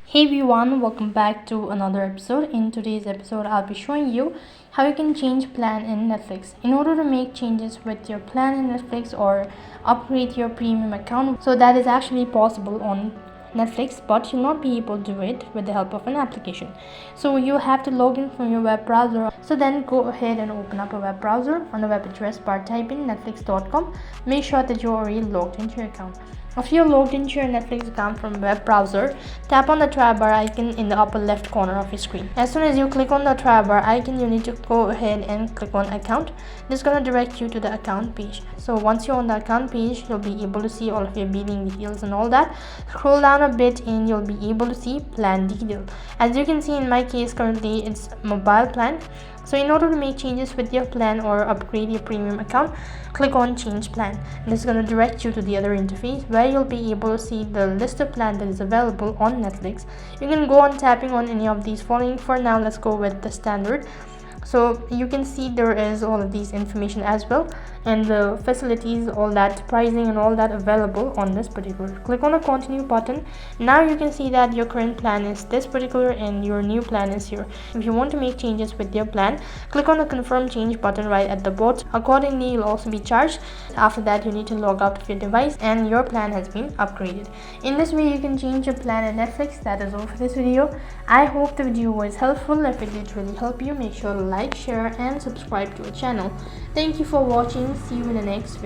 Hey everyone, welcome back to another episode. In today's episode, I'll be showing you how you can change plan in Netflix. In order to make changes with your plan in Netflix or upgrade your premium account, so that is actually possible on Netflix, but you'll not be able to do it with the help of an application. So you have to log in from your web browser. So then go ahead and open up a web browser. On the web address bar, type in netflix.com. Make sure that you're already logged into your account. After you're logged into your Netflix account from web browser, tap on the tab bar icon in the upper left corner of your screen. As soon as you click on the tab bar icon, you need to go ahead and click on account. This is going to direct you to the account page. So once you're on the account page, you'll be able to see all of your billing details and all that. Scroll down a bit and you'll be able to see plan detail. As you can see, in my case currently it's mobile plan. So in order to make changes with your plan or upgrade your premium account, click on change plan. This is going to direct you to the other interface where you'll be able to see the list of plans that is available on Netflix. You can go on tapping on any of these following. For now, let's go with the standard. So you can see there is all of these information as well, and the facilities, all that pricing and all that available on this particular. Click on the continue button. Now you can see that your current plan is this particular and your new plan is here. If you want to make changes with your plan, click on the confirm change button right at the bottom. Accordingly, you'll also be charged. After that, you need to log out of your device and your plan has been upgraded. In this way, you can change your plan in Netflix. That is all for this video. I hope the video was helpful. If it did really help you, make sure to like, share and subscribe to our channel. Thank you for watching. See you in the next video.